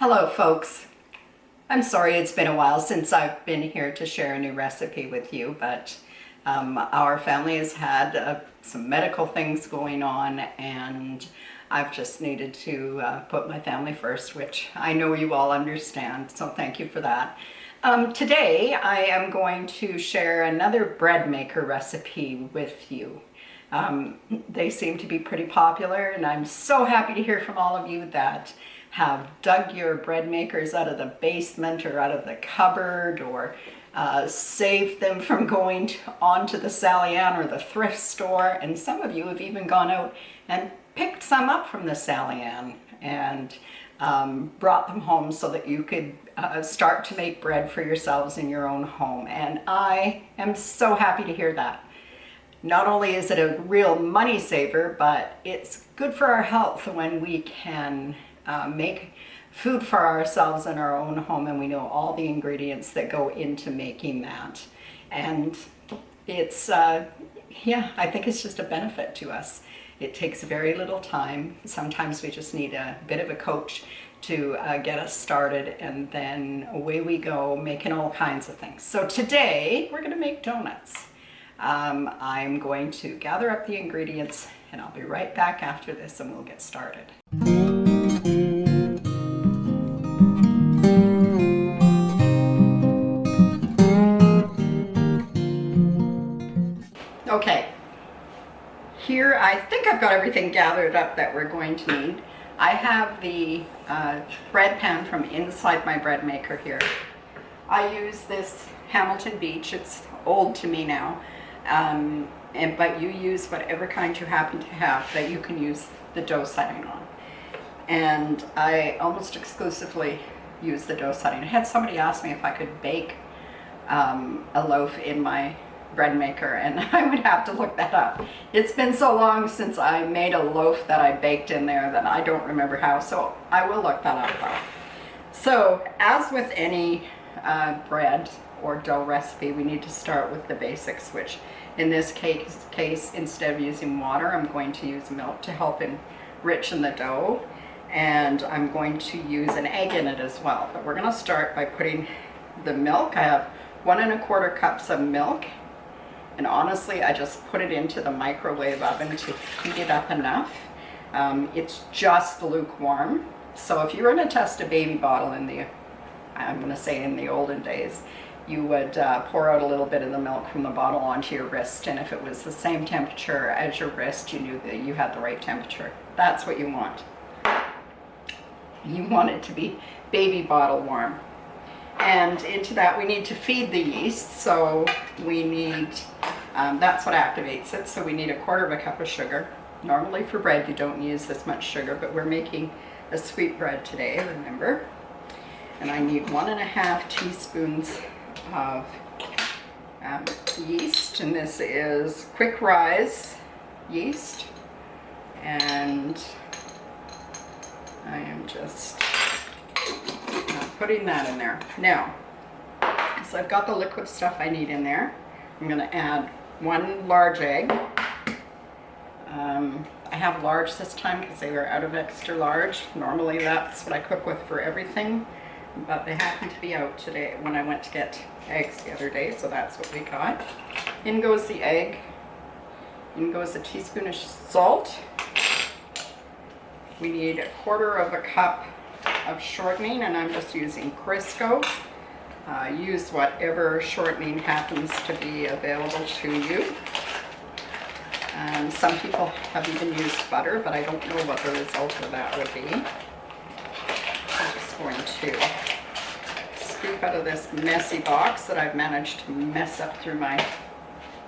Hello folks. I'm sorry it's been a while since I've been here to share a new recipe with you, but our family has had some medical things going on and I've just needed to put my family first, which I know you all understand, so thank you for that. Today I am going to share another bread maker recipe with you. They seem to be pretty popular and I'm so happy to hear from all of you that have dug your bread makers out of the basement or out of the cupboard or saved them from going onto the Sally Ann or the thrift store, and some of you have even gone out and picked some up from the Sally Ann and brought them home so that you could start to make bread for yourselves in your own home, and I am so happy to hear that. Not only is it a real money saver, but it's good for our health when we can make food for ourselves in our own home and we know all the ingredients that go into making that. And it's, yeah, I think it's just a benefit to us. It takes very little time. Sometimes we just need a bit of a coach to get us started, and then away we go making all kinds of things. So today we're going to make donuts. I'm going to gather up the ingredients and I'll be right back after this and we'll get started. Okay, here I think I've got everything gathered up that we're going to need. I have the bread pan from inside my bread maker here. I use this Hamilton Beach. It's old to me now, but you use whatever kind you happen to have that you can use the dough setting on. And I almost exclusively use the dough setting. I had somebody ask me if I could bake a loaf in my bread maker, and I would have to look that up. It's been so long since I made a loaf that I baked in there that I don't remember how, so I will look that up though. So as with any bread or dough recipe, we need to start with the basics, which in this case, instead of using water, I'm going to use milk to help enrich in the dough, and I'm going to use an egg in it as well. But we're going to start by putting the milk. I have 1 1/4 cups of milk, and honestly I just put it into the microwave oven to heat it up enough. It's just lukewarm, so if you were going to test a baby bottle in the, I'm going to say in the olden days, you would pour out a little bit of the milk from the bottle onto your wrist, and if it was the same temperature as your wrist, you knew that you had the right temperature. That's what you want. You want it to be baby bottle warm. And into that we need to feed the yeast, so we need, that's what activates it, so we need 1/4 cup of sugar. Normally for bread you don't use this much sugar, but we're making a sweet bread today, remember. And I need 1 1/2 teaspoons of yeast, and this is quick rise yeast, and I am just putting that in there. Now, so I've got the liquid stuff I need in there. I'm going to add 1 large egg. I have large this time because they were out of extra large. Normally that's what I cook with for everything, but they happened to be out today when I went to get eggs the other day, so that's what we got. In goes the egg. In goes a teaspoon of salt. We need 1/4 cup of shortening, and I'm just using Crisco. Use whatever shortening happens to be available to you. Some people have even used butter, but I don't know what the result of that would be. I'm just going to scoop out of this messy box that I've managed to mess up through my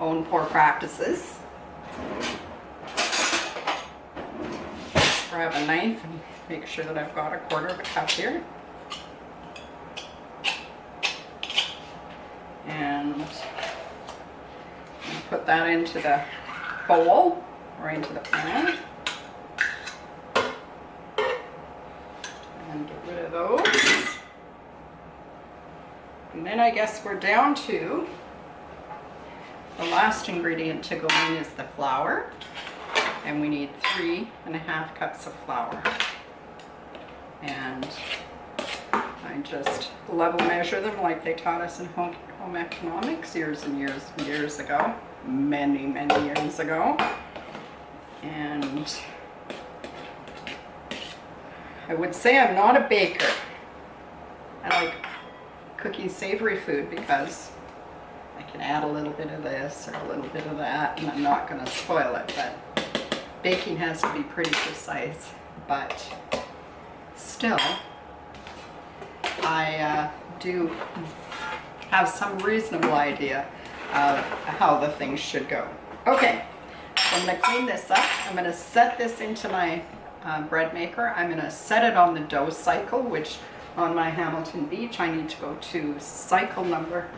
own poor practices. Grab a knife and make sure that I've got 1/4 cup here. And put that into the bowl or into the pan. And get rid of those. And then I guess we're down to the last ingredient to go in is the flour. And we need 3 1/2 cups of flour. And just level measure them like they taught us in home economics years and years and years ago. Many, many years ago. And I would say I'm not a baker. I like cooking savory food because I can add a little bit of this or a little bit of that, and I'm not going to spoil it, but baking has to be pretty precise. But still, I do have some reasonable idea of how the things should go. Okay, so I'm going to clean this up. I'm going to set this into my bread maker. I'm going to set it on the dough cycle, which on my Hamilton Beach I need to go to cycle number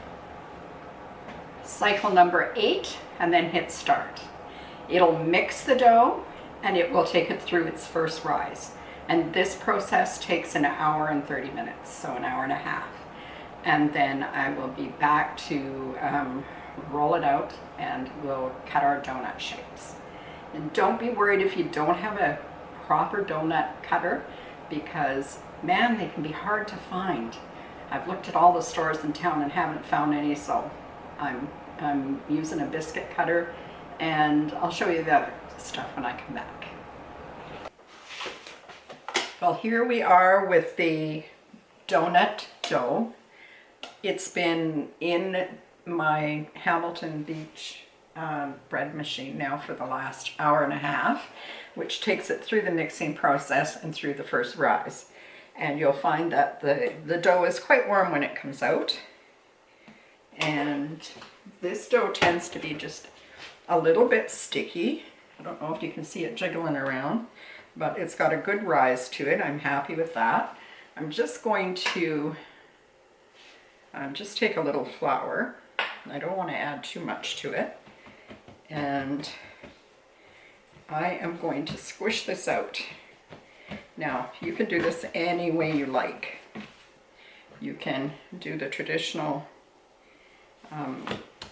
8 and then hit start. It'll mix the dough and it will take it through its first rise. And this process takes an hour and 30 minutes, so an hour and a half. And then I will be back to roll it out and we'll cut our donut shapes. And don't be worried if you don't have a proper donut cutter, because man, they can be hard to find. I've looked at all the stores in town and haven't found any, so I'm using a biscuit cutter, and I'll show you the other stuff when I come back. Well, here we are with the donut dough. It's been in my Hamilton Beach bread machine now for the last hour and a half, which takes it through the mixing process and through the first rise. And you'll find that the dough is quite warm when it comes out. And this dough tends to be just a little bit sticky. I don't know if you can see it jiggling around, but it's got a good rise to it. I'm happy with that. I'm just going to just take a little flour. I don't want to add too much to it. And I am going to squish this out. Now, you can do this any way you like. You can do the traditional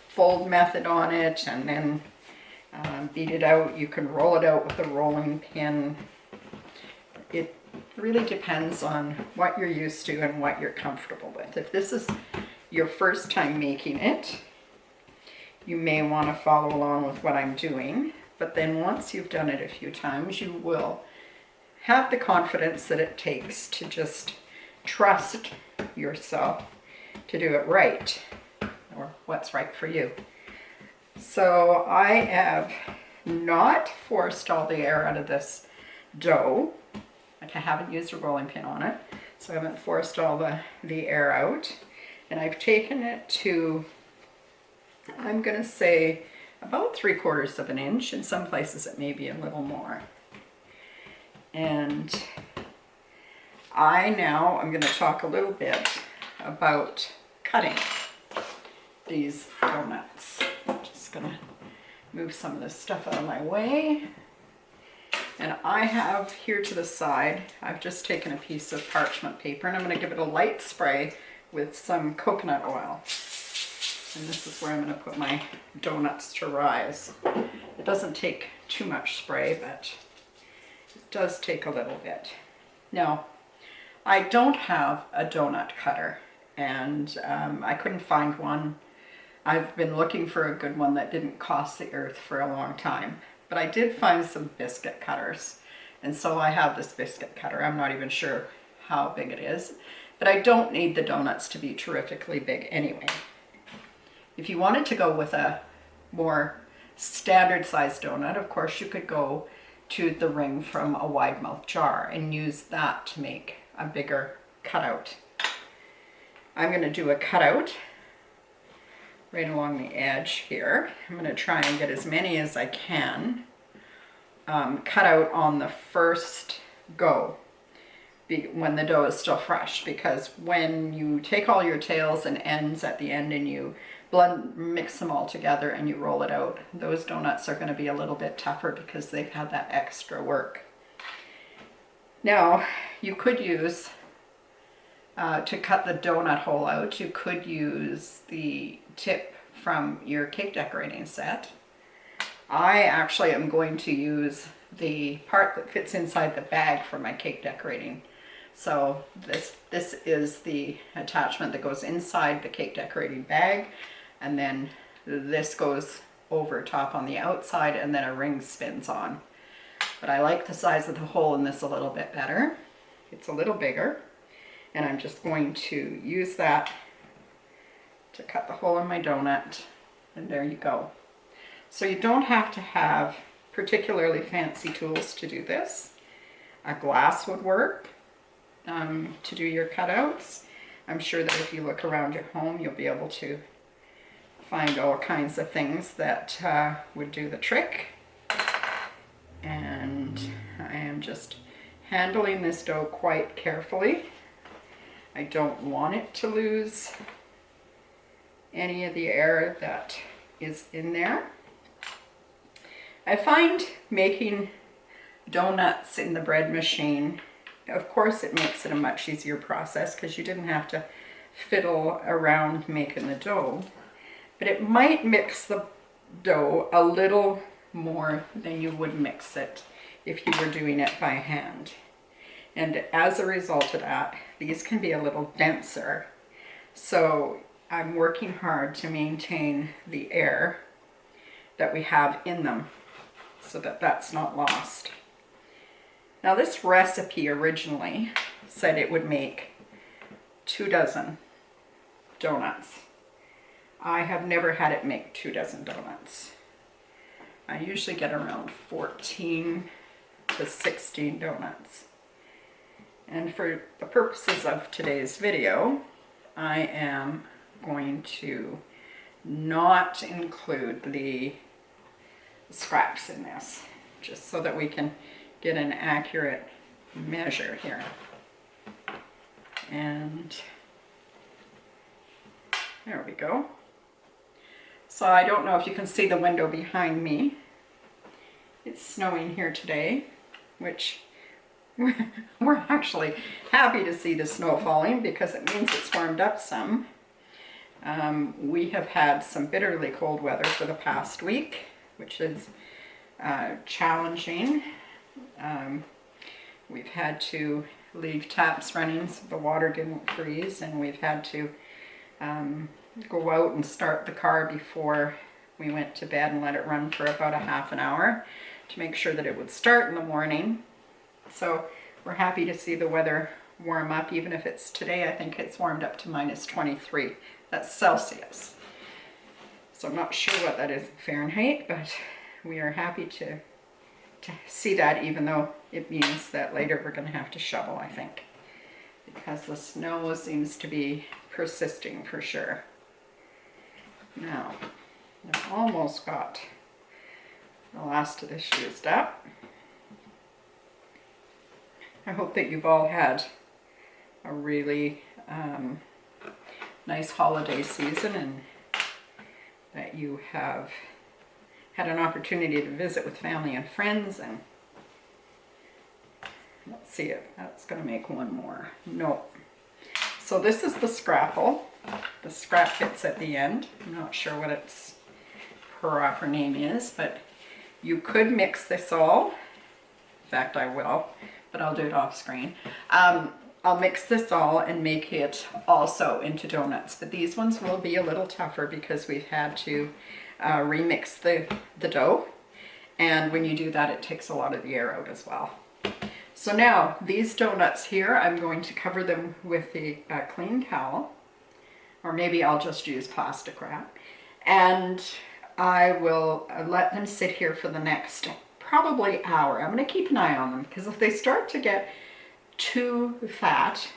fold method on it and then beat it out. You can roll it out with a rolling pin. It really depends on what you're used to and what you're comfortable with. If this is your first time making it, you may want to follow along with what I'm doing, but then once you've done it a few times, you will have the confidence that it takes to just trust yourself to do it right, or what's right for you. So I have not forced all the air out of this dough. Like, I haven't used a rolling pin on it, so I haven't forced all the air out. And I've taken it to, I'm going to say, about 3/4 of an inch. In some places it may be a little more. And I'm going to talk a little bit about cutting these donuts. I'm just going to move some of this stuff out of my way. And I have here to the side, I've just taken a piece of parchment paper and I'm going to give it a light spray with some coconut oil. And this is where I'm going to put my donuts to rise. It doesn't take too much spray, but it does take a little bit. Now, I don't have a donut cutter, and I couldn't find one. I've been looking for a good one that didn't cost the earth for a long time. But I did find some biscuit cutters, and so I have this biscuit cutter. I'm not even sure how big it is, but I don't need the donuts to be terrifically big anyway. If you wanted to go with a more standard sized donut, of course you could go to the ring from a wide mouth jar and use that to make a bigger cutout. I'm going to do a cutout right along the edge here. I'm going to try and get as many as I can cut out on the first go when the dough is still fresh, because when you take all your tails and ends at the end and you mix them all together and you roll it out, those donuts are going to be a little bit tougher because they've had that extra work. Now, you could use, to cut the donut hole out, you could use the tip from your cake decorating set. I actually am going to use the part that fits inside the bag for my cake decorating So this is the attachment that goes inside the cake decorating bag, and then this goes over top on the outside, and then a ring spins on. But I like the size of the hole in this a little bit better. It's a little bigger, and I'm just going to use that to cut the hole in my donut, and there you go. So you don't have to have particularly fancy tools to do this. A glass would work to do your cutouts. I'm sure that if you look around your home, you'll be able to find all kinds of things that would do the trick. And I am just handling this dough quite carefully. I don't want it to lose any of the air that is in there. I find making donuts in the bread machine, of course it makes it a much easier process because you didn't have to fiddle around making the dough, but it might mix the dough a little more than you would mix it if you were doing it by hand. And as a result of that, these can be a little denser. So I'm working hard to maintain the air that we have in them so that that's not lost. Now this recipe originally said it would make 24 donuts. I have never had it make 24 donuts. I usually get around 14 to 16 donuts. And for the purposes of today's video, I am going to not include the scraps in this, just so that we can get an accurate measure here. And there we go. So I don't know if you can see the window behind me. It's snowing here today, which we're actually happy to see the snow falling because it means it's warmed up some. We have had some bitterly cold weather for the past week, which is challenging. We've had to leave taps running so the water didn't freeze, and we've had to go out and start the car before we went to bed and let it run for about a half an hour to make sure that it would start in the morning. So we're happy to see the weather warm up, even if it's today. I think it's warmed up to -23. That's Celsius. So I'm not sure what that is in Fahrenheit, but we are happy to see that, even though it means that later we're going to have to shovel, I think, because the snow seems to be persisting for sure. Now, I've almost got the last of this used up. I hope that you've all had a really nice holiday season, and that you have had an opportunity to visit with family and friends. And let's see if that's going to make one more. No. So this is the scrapple. The scrap bits at the end. I'm not sure what its proper name is, but you could mix this all. In fact, I will, but I'll do it off screen. I'll mix this all and make it also into donuts, but these ones will be a little tougher because we've had to remix the dough, and when you do that it takes a lot of the air out as well. So now these donuts here, I'm going to cover them with a clean towel, or maybe I'll just use plastic wrap, and I will let them sit here for the next probably hour. I'm going to keep an eye on them, because if they start to get too fat,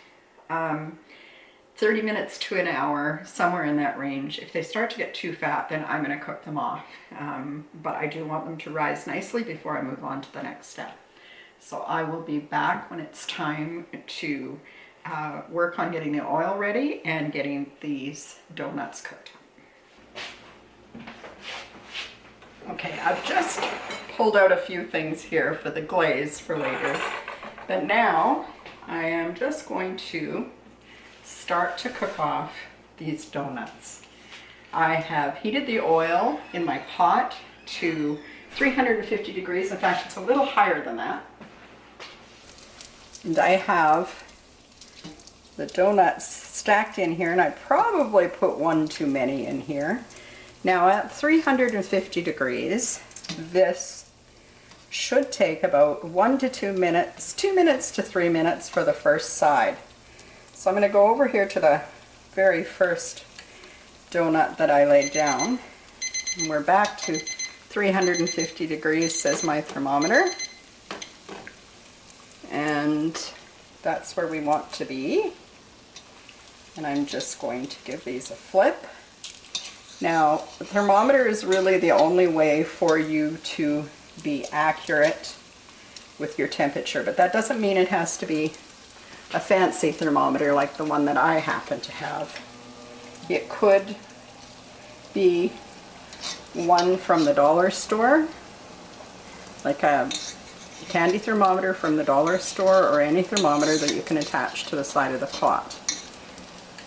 30 minutes to an hour, somewhere in that range. If they start to get too fat, then I'm going to cook them off. But I do want them to rise nicely before I move on to the next step. So I will be back when it's time to work on getting the oil ready and getting these donuts cooked. Okay, I've just pulled out a few things here for the glaze for later, but now I am just going to start to cook off these donuts. I have heated the oil in my pot to 350 degrees. In fact, it's a little higher than that. And I have the donuts stacked in here, and I probably put one too many in here. Now at 350 degrees, this should take about 1 to 2 minutes, 2 minutes to 3 minutes for the first side. So I'm going to go over here to the very first donut that I laid down. And we're back to 350 degrees, says my thermometer. And that's where we want to be. And I'm just going to give these a flip. Now, the thermometer is really the only way for you to be accurate with your temperature, but that doesn't mean it has to be a fancy thermometer like the one that I happen to have. It could be one from the dollar store, like a candy thermometer from the dollar store, or any thermometer that you can attach to the side of the pot.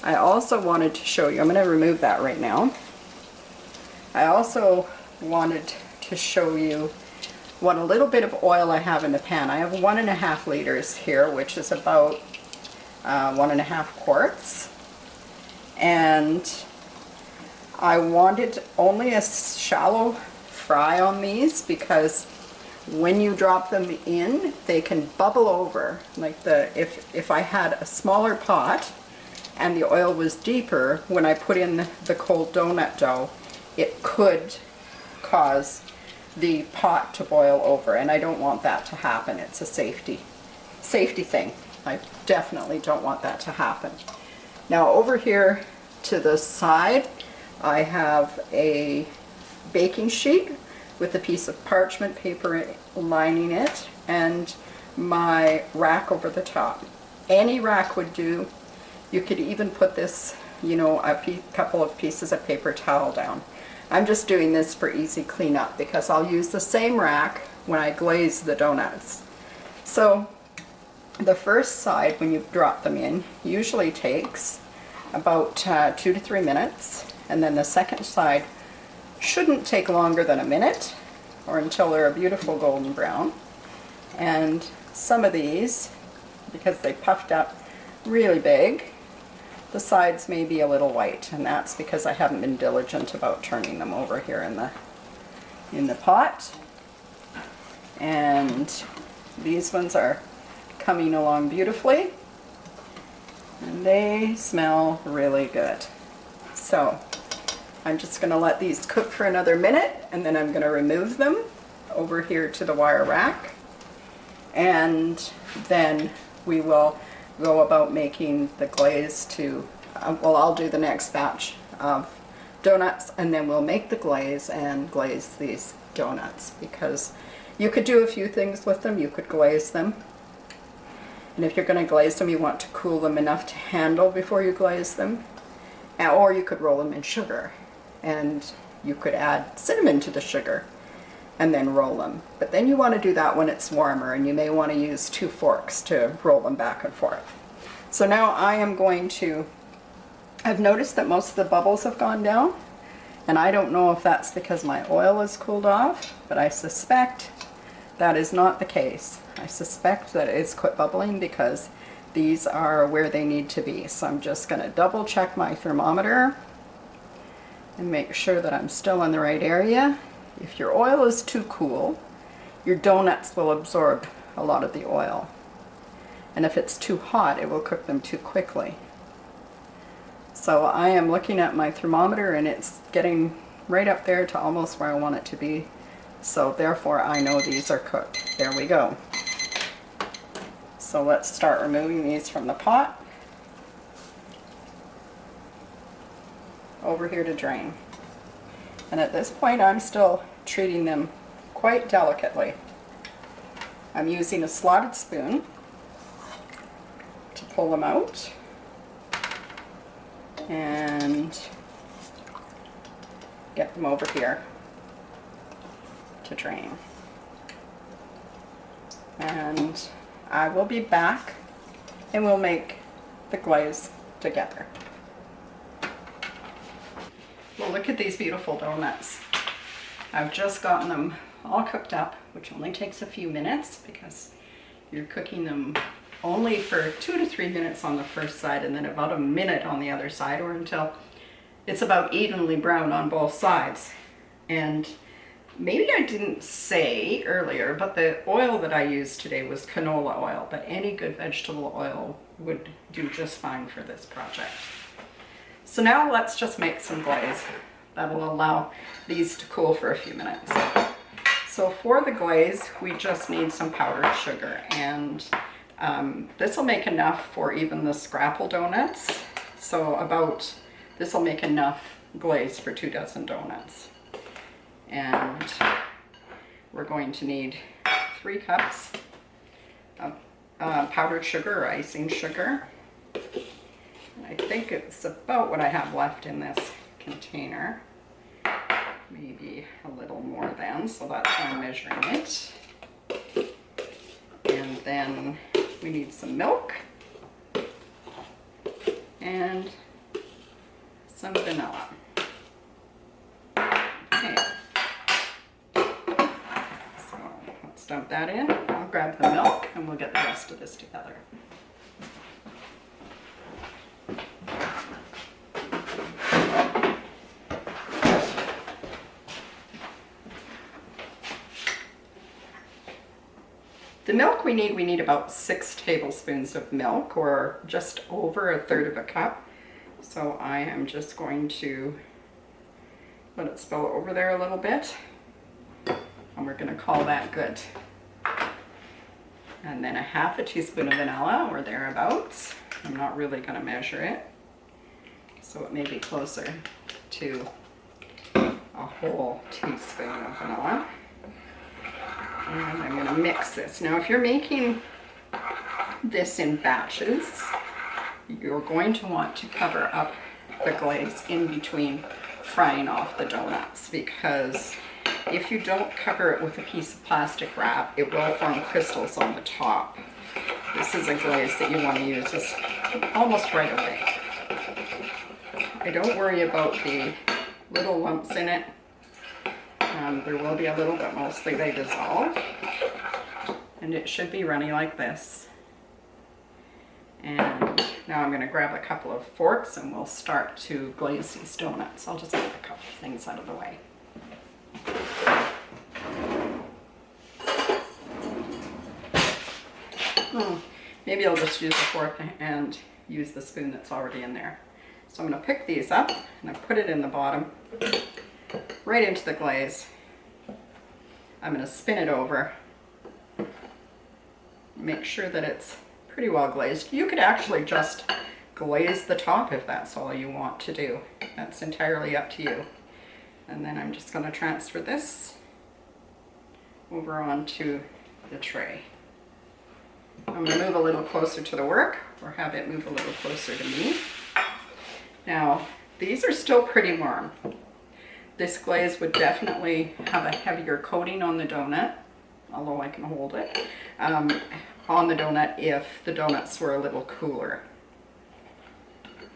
I also wanted to show you, I'm going to remove that right now. I also wanted to show you what a little bit of oil I have in the pan. I have 1.5 liters here, which is about 1.5 quarts. And I wanted only a shallow fry on these because when you drop them in, they can bubble over. Like if I had a smaller pot and the oil was deeper, when I put in the cold donut dough, it could cause the pot to boil over, and I don't want that to happen. It's a safety thing. I definitely don't want that to happen. Now over here to the side, I have a baking sheet with a piece of parchment paper lining it and my rack over the top. Any rack would do. You could even put this, you know, couple of pieces of paper towel down. I'm just doing this for easy cleanup because I'll use the same rack when I glaze the donuts. So the first side, when you drop them in, usually takes about 2 to 3 minutes, and then the second side shouldn't take longer than a minute, or until they're a beautiful golden brown. And some of these, because they puffed up really big, the sides may be a little white, and that's because I haven't been diligent about turning them over here in the pot. And these ones are coming along beautifully, and they smell really good. So I'm just going to let these cook for another minute, and then I'm going to remove them over here to the wire rack, and then we will go about making the glaze to, well, I'll do the next batch of donuts, and then we'll make the glaze and glaze these donuts, because you could do a few things with them. You could glaze them, and if you're going to glaze them, you want to cool them enough to handle before you glaze them, or you could roll them in sugar, and you could add cinnamon to the sugar and then roll them. But then you want to do that when it's warmer, and you may want to use 2 forks to roll them back and forth. So now I am going to, I've noticed that most of the bubbles have gone down, and I don't know if that's because my oil has cooled off, but I suspect that is not the case. I suspect that it's quit bubbling because these are where they need to be. So I'm just going to double check my thermometer and make sure that I'm still in the right area. If your oil is too cool, your donuts will absorb a lot of the oil. And if it's too hot, it will cook them too quickly. So I am looking at my thermometer, and it's getting right up there to almost where I want it to be. So therefore I know these are cooked. There we go. So let's start removing these from the pot. Over here to drain. And at this point I'm still treating them quite delicately. I'm using a slotted spoon to pull them out and get them over here to drain. And I will be back and we'll make the glaze together. Well, look at these beautiful donuts. I've just gotten them all cooked up, which only takes a few minutes because you're cooking them only for 2 to 3 minutes on the first side and then about a minute on the other side, or until it's about evenly brown on both sides. And maybe I didn't say earlier, but the oil that I used today was canola oil, but any good vegetable oil would do just fine for this project. So now let's just make some glaze. That will allow these to cool for a few minutes. So for the glaze, we just need some powdered sugar, and this will make enough for even the scrapple donuts. So this will make enough glaze for 2 dozen donuts. And we're going to need 3 cups of powdered sugar or icing sugar. And I think it's about what I have left in this container. Maybe a little more than, so that's why I'm measuring it. And then we need some milk and some vanilla. Okay, so let's dump that in. I'll grab the milk and we'll get the rest of this together. The milk we need about 6 tablespoons of milk, or just over 1/3 of a cup. So I am just going to let it spill over there a little bit, and we're going to call that good. And then 1/2 teaspoon of vanilla, or thereabouts. I'm not really going to measure it, so it may be closer to a whole teaspoon of vanilla. And I'm going to mix this. Now, if you're making this in batches, you're going to want to cover up the glaze in between frying off the donuts, because if you don't cover it with a piece of plastic wrap, it will form crystals on the top. This is a glaze that you want to use almost right away. I don't worry about the little lumps in it. There will be a little, but mostly they dissolve. And it should be runny like this. And now I'm going to grab a couple of forks and we'll start to glaze these donuts. I'll just get a couple of things out of the way. Maybe I'll just use a fork and use the spoon that's already in there. So I'm going to pick these up and I put it in the bottom, right into the glaze. I'm going to spin it over, make sure that it's pretty well glazed. You could actually just glaze the top if that's all you want to do. That's entirely up to you. And then I'm just going to transfer this over onto the tray. I'm going to move a little closer to the work, or have it move a little closer to me. Now, these are still pretty warm. This glaze would definitely have a heavier coating on the donut, although I can hold it, on the donut if the donuts were a little cooler.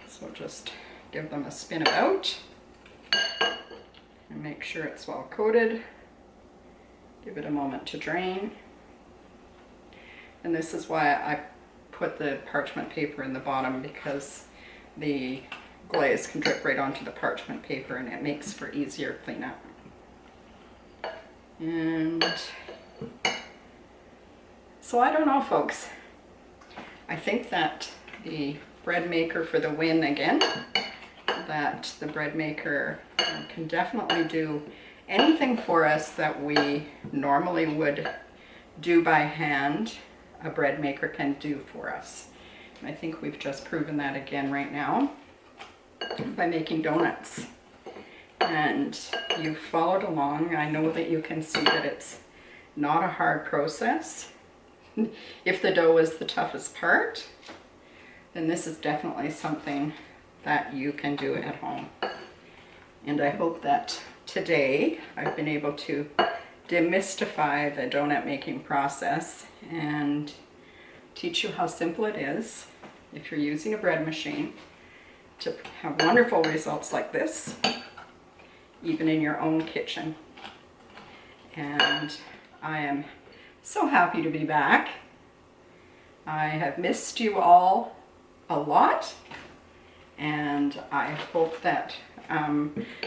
So just give them a spin about and make sure it's well coated. Give it a moment to drain. And this is why I put the parchment paper in the bottom, because the glaze can drip right onto the parchment paper and it makes for easier cleanup. And so I don't know, folks. I think that the bread maker for the win again, that the bread maker can definitely do anything for us that we normally would do by hand. A bread maker can do for us. And I think we've just proven that again right now by making donuts. And you've followed along. I know that you can see that it's not a hard process. If the dough is the toughest part, then this is definitely something that you can do at home. And I hope that today I've been able to demystify the donut making process and teach you how simple it is, if you're using a bread machine, to have wonderful results like this, even in your own kitchen. And I am so happy to be back. I have missed you all a lot, and I hope that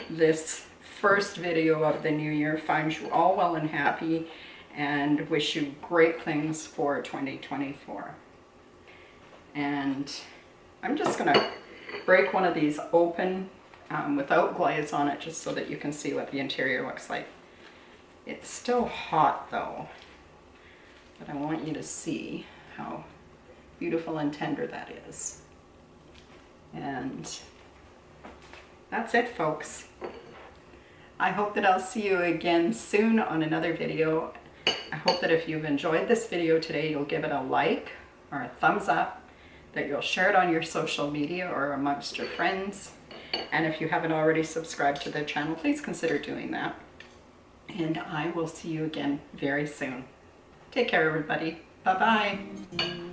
this first video of the new year finds you all well and happy, and wish you great things for 2024. And I'm just going to break one of these open without glaze on it, just so that you can see what the interior looks like. It's still hot though, but I want you to see how beautiful and tender that is. And that's it, folks. I hope that I'll see you again soon on another video. I hope that if you've enjoyed this video today, you'll give it a like or a thumbs up, that you'll share it on your social media or amongst your friends. And if you haven't already subscribed to the channel, please consider doing that. And I will see you again very soon. Take care, everybody. Bye-bye.